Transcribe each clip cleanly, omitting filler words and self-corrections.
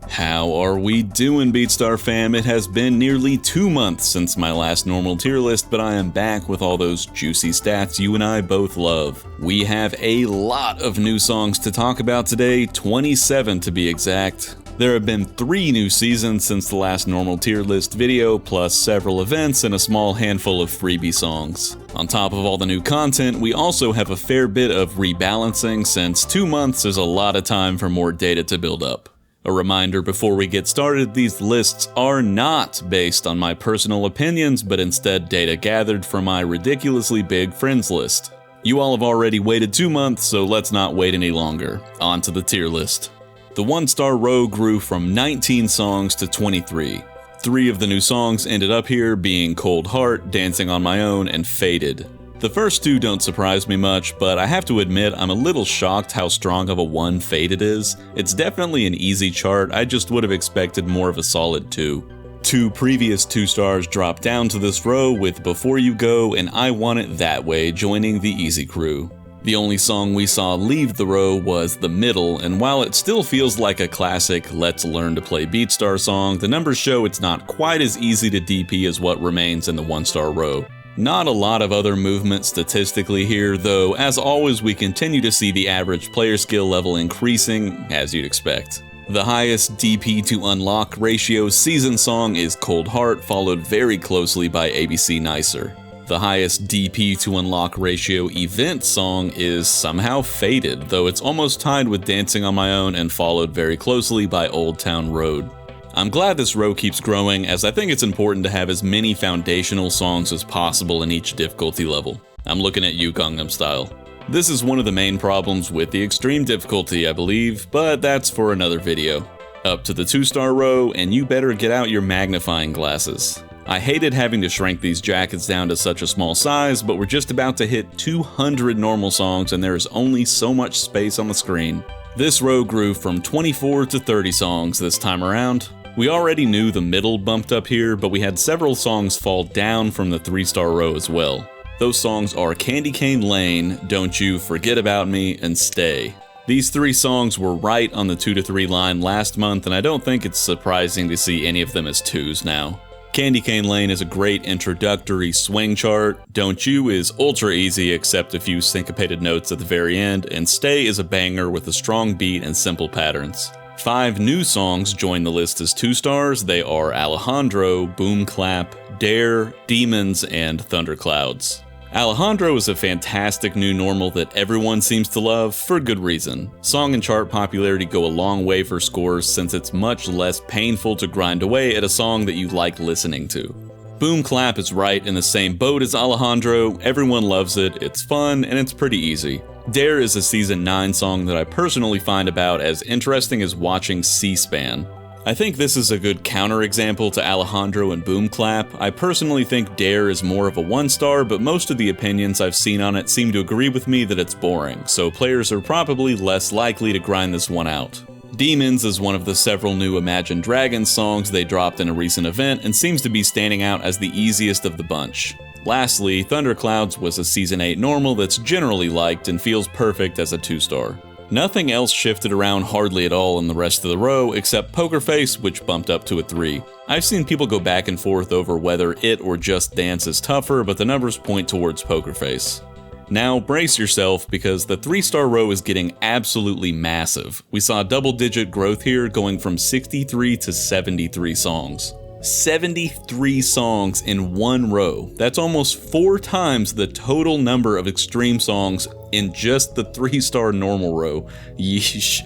How are we doing, Beatstar fam? It has been nearly 2 months since my last normal tier list, but I am back with all those juicy stats you and I both love. We have a lot of new songs to talk about today, 27 to be exact. There have been 3 new seasons since the last normal tier list video, plus several events and a small handful of freebie songs. On top of all the new content, we also have a fair bit of rebalancing, since 2 months is a lot of time for more data to build up. A reminder before we get started, these lists are not based on my personal opinions, but instead data gathered from my ridiculously big friends list. You all have already waited 2 months, so let's not wait any longer. On to the tier list. The 1-star row grew from 19 songs to 23. 3 of the new songs ended up here, being Cold Heart, Dancing on My Own, and Faded. The first 2 don't surprise me much, but I have to admit I'm a little shocked how strong of a 1 Faded is. It's definitely an easy chart, I just would have expected more of a solid 2. 2 previous 2 stars dropped down to this row, with Before You Go and I Want It That Way joining the easy crew. The only song we saw leave the row was The Middle, and while it still feels like a classic Let's Learn to Play Beatstar song, the numbers show it's not quite as easy to DP as what remains in the 1-star row. Not a lot of other movement statistically here, though as always we continue to see the average player skill level increasing, as you'd expect. The highest DP to unlock ratio season song is Cold Heart, followed very closely by ABC Nicer. The highest DP to unlock ratio event song is somehow Faded, though it's almost tied with Dancing on My Own and followed very closely by Old Town Road. I'm glad this row keeps growing, as I think it's important to have as many foundational songs as possible in each difficulty level. I'm looking at you, Gangnam Style. This is one of the main problems with the extreme difficulty, I believe, but that's for another video. Up to the 2-star row, and you better get out your magnifying glasses. I hated having to shrink these jackets down to such a small size, but we're just about to hit 200 normal songs and there is only so much space on the screen. This row grew from 24 to 30 songs this time around. We already knew The Middle bumped up here, but we had several songs fall down from the 3-star row as well. Those songs are Candy Cane Lane, Don't You Forget About Me, and Stay. These 3 songs were right on the 2 to 3 line last month, and I don't think it's surprising to see any of them as 2s now. Candy Cane Lane is a great introductory swing chart, Don't You is ultra easy except a few syncopated notes at the very end, and Stay is a banger with a strong beat and simple patterns. 5 new songs join the list as 2 stars. They are Alejandro, Boom Clap, Dare, Demons, and Thunderclouds. Alejandro is a fantastic new normal that everyone seems to love, for good reason. Song and chart popularity go a long way for scores, since it's much less painful to grind away at a song that you like listening to. Boom Clap is right in the same boat as Alejandro, everyone loves it, it's fun, and it's pretty easy. Dare is a Season 9 song that I personally find about as interesting as watching C-SPAN. I think this is a good counterexample to Alejandro and Boom Clap. I personally think Dare is more of a 1-star, but most of the opinions I've seen on it seem to agree with me that it's boring, so players are probably less likely to grind this one out. Demons is one of the several new Imagine Dragons songs they dropped in a recent event and seems to be standing out as the easiest of the bunch. Lastly, Thunderclouds was a Season 8 normal that's generally liked and feels perfect as a 2-star. Nothing else shifted around hardly at all in the rest of the row except Poker Face, which bumped up to a 3. I've seen people go back and forth over whether it or Just Dance is tougher, but the numbers point towards Poker Face. Now brace yourself, because the 3-star row is getting absolutely massive. We saw double-digit growth here, going from 63 to 73 songs. 73 songs in one row. That's almost 4 times the total number of extreme songs in just the 3-star normal row. Yeesh.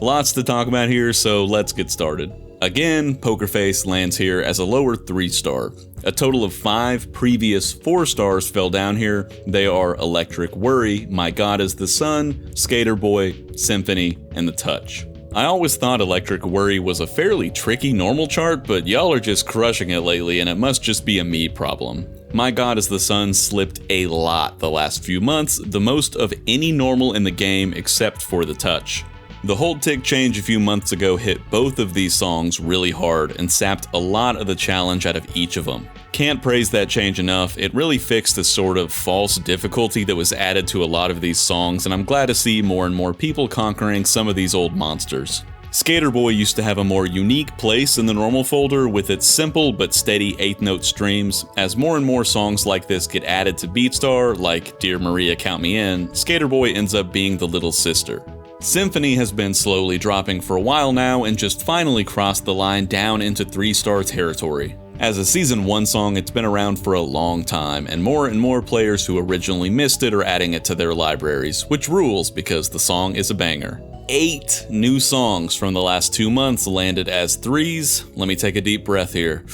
Lots to talk about here, so let's get started. Again, Poker Face lands here as a lower 3-star. A total of 5 previous 4 stars fell down here. They are Electric Worry, My God Is the Sun, Skater Boy, Symphony, and The Touch. I always thought Electric Worry was a fairly tricky normal chart, but y'all are just crushing it lately and it must just be a me problem. My God Is the Sun slipped a lot the last few months, the most of any normal in the game except for The Touch. The hold tick change a few months ago hit both of these songs really hard and sapped a lot of the challenge out of each of them. Can't praise that change enough. It really fixed the sort of false difficulty that was added to a lot of these songs, and I'm glad to see more and more people conquering some of these old monsters. Skater Boy used to have a more unique place in the normal folder with its simple but steady 8th note streams. As more and more songs like this get added to Beatstar, like Dear Maria Count Me In, Skater Boy ends up being the little sister. Symphony has been slowly dropping for a while now and just finally crossed the line down into 3-star territory. As a Season 1 song, it's been around for a long time, and more players who originally missed it are adding it to their libraries, which rules because the song is a banger. 8 new songs from the last 2 months landed as 3s. Let me take a deep breath here.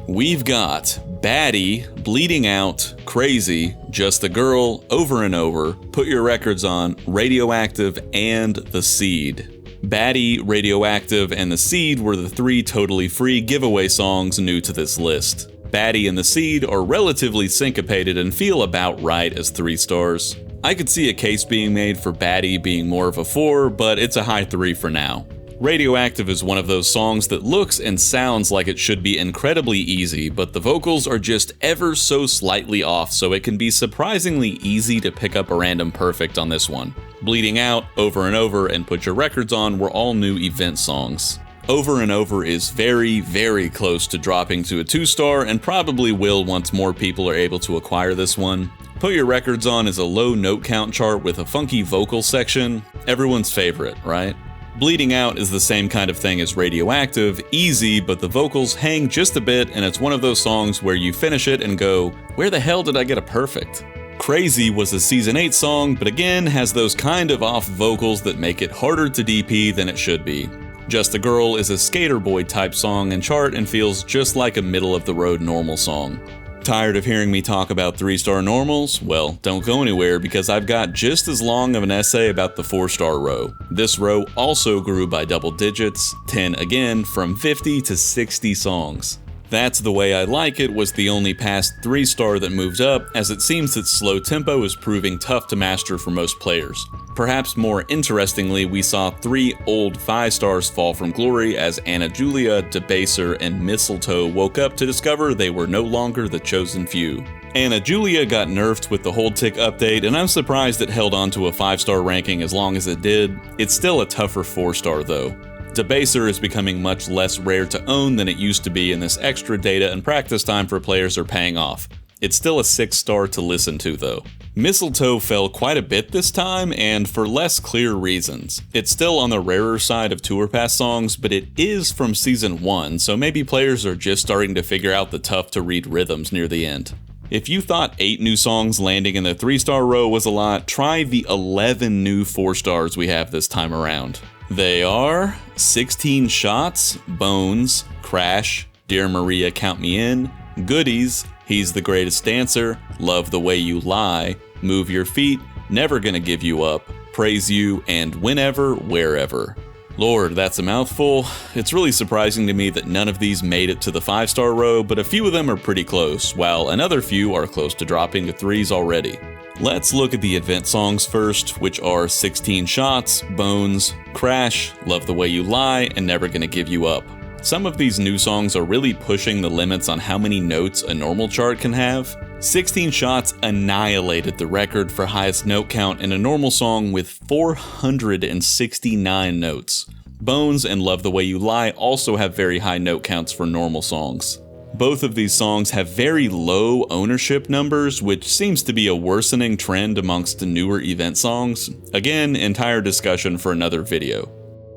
We've got Baddie, Bleeding Out, Crazy, Just a Girl, Over and Over, Put Your Records On, Radioactive, and The Seed. Baddie, Radioactive, and The Seed were the 3 totally free giveaway songs new to this list. Baddie and The Seed are relatively syncopated and feel about right as 3 stars. I could see a case being made for Baddie being more of a 4, but it's a high 3 for now. Radioactive is one of those songs that looks and sounds like it should be incredibly easy, but the vocals are just ever so slightly off, so it can be surprisingly easy to pick up a random perfect on this one. Bleeding Out, Over and Over, and Put Your Records On were all new event songs. Over and Over is very close to dropping to a 2-star and probably will once more people are able to acquire this one. Put Your Records On is a low note count chart with a funky vocal section. Everyone's favorite, right? Bleeding Out is the same kind of thing as Radioactive, easy, but the vocals hang just a bit, and it's one of those songs where you finish it and go, where the hell did I get a perfect? Crazy was a Season 8 song, but again has those kind of off vocals that make it harder to DP than it should be. Just a Girl is a Skater Boy type song and chart and feels just like a middle-of-the-road normal song. Tired of hearing me talk about 3-star normals? Well, don't go anywhere because I've got just as long of an essay about the 4-star row. This row also grew by double digits, 10 again, from 50 to 60 songs. That's the Way I Like It was the only past 3-star that moved up, as it seems its slow tempo is proving tough to master for most players. Perhaps more interestingly, we saw 3 old 5-stars fall from glory as Anna Julia, Debaser, and Mistletoe woke up to discover they were no longer the chosen few. Anna Julia got nerfed with the Hold Tick update, and I'm surprised it held on to a 5-star ranking as long as it did. It's still a tougher 4-star though. Debaser is becoming much less rare to own than it used to be, and this extra data and practice time for players are paying off. It's still a 6-star to listen to though. Mistletoe fell quite a bit this time, and for less clear reasons. It's still on the rarer side of Tour Pass songs, but it is from Season 1, so maybe players are just starting to figure out the tough-to-read rhythms near the end. If you thought 8 new songs landing in the 3-star row was a lot, try the 11 new 4-stars we have this time around. They are 16 Shots, Bones, Crash, Dear Maria Count Me In, Goodies, He's the Greatest Dancer, Love the Way You Lie, Move Your Feet, Never Gonna Give You Up, Praise You, and Whenever, Wherever. Lord, that's a mouthful. It's really surprising to me that none of these made it to the 5-star row, but a few of them are pretty close, while another few are close to dropping to 3s already. Let's look at the event songs first, which are 16 Shots, Bones, Crash, Love the Way You Lie, and Never Gonna Give You Up. Some of these new songs are really pushing the limits on how many notes a normal chart can have. 16 Shots annihilated the record for highest note count in a normal song with 469 notes. Bones and Love the Way You Lie also have very high note counts for normal songs. Both of these songs have very low ownership numbers, which seems to be a worsening trend amongst the newer event songs. Again, entire discussion for another video.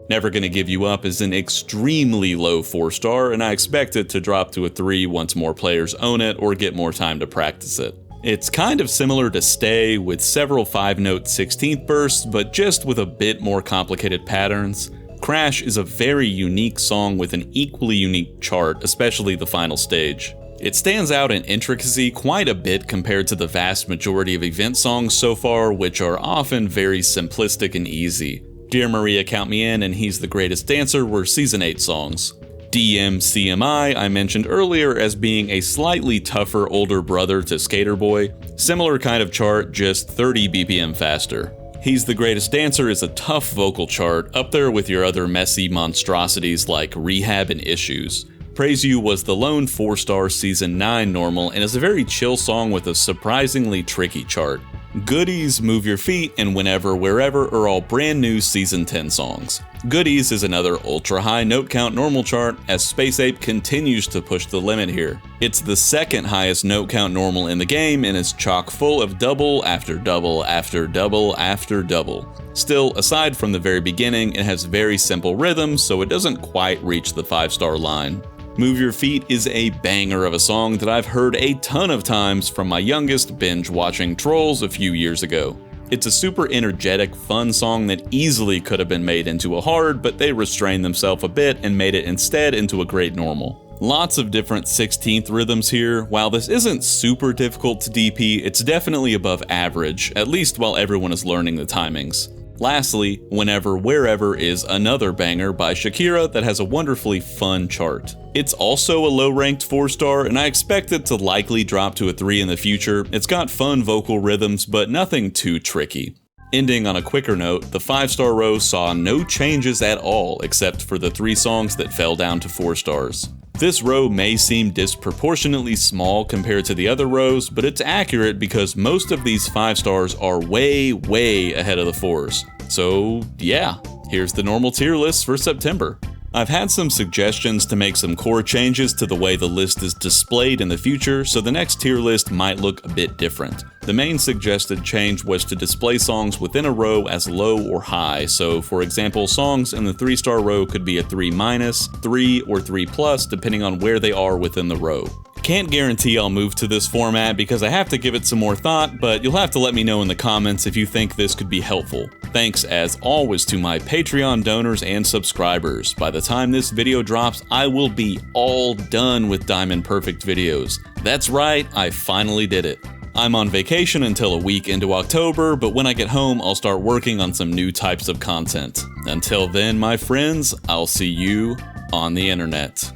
Never Gonna Give You Up is an extremely low 4-star, and I expect it to drop to a 3 once more players own it or get more time to practice it. It's kind of similar to Stay, with several 5-note 16th bursts, but just with a bit more complicated patterns. Crash is a very unique song with an equally unique chart, especially the final stage. It stands out in intricacy quite a bit compared to the vast majority of event songs so far, which are often very simplistic and easy. Dear Maria Count Me In and He's the Greatest Dancer were Season 8 songs. DMCMI I mentioned earlier as being a slightly tougher older brother to Skater Boy. Similar kind of chart, just 30 BPM faster. He's the Greatest Dancer is a tough vocal chart, up there with your other messy monstrosities like Rehab and Issues. Praise You was the lone 4-star Season 9 normal and is a very chill song with a surprisingly tricky chart. Goodies, Move Your Feet, and Whenever Wherever are all brand new Season 10 songs. Goodies is another ultra-high note count normal chart, as Space Ape continues to push the limit here. It's the second highest note count normal in the game, and is chock full of double after double after double after double. Still, aside from the very beginning, it has very simple rhythms, so it doesn't quite reach the 5-star line. Move Your Feet is a banger of a song that I've heard a ton of times from my youngest binge-watching trolls a few years ago. It's a super energetic, fun song that easily could have been made into a hard, but they restrained themselves a bit and made it instead into a great normal. Lots of different 16th rhythms here. While this isn't super difficult to DP, it's definitely above average, at least while everyone is learning the timings. Lastly, Whenever Wherever is another banger by Shakira that has a wonderfully fun chart. It's also a low-ranked 4-star, and I expect it to likely drop to a 3 in the future. It's got fun vocal rhythms, but nothing too tricky. Ending on a quicker note, the 5-star row saw no changes at all except for the 3 songs that fell down to 4 stars. This row may seem disproportionately small compared to the other rows, but it's accurate because most of these 5 stars are way ahead of the 4s. So yeah, here's the normal tier list for September. I've had some suggestions to make some core changes to the way the list is displayed in the future, so the next tier list might look a bit different. The main suggested change was to display songs within a row as low or high, so for example, songs in the 3-star row could be a 3-, 3, or 3+, depending on where they are within the row. Can't guarantee I'll move to this format because I have to give it some more thought, but you'll have to let me know in the comments if you think this could be helpful. Thanks as always to my Patreon donors and subscribers. By the time this video drops, I will be all done with Diamond Perfect videos. That's right, I finally did it. I'm on vacation until a week into October, but when I get home, I'll start working on some new types of content. Until then, my friends, I'll see you on the internet.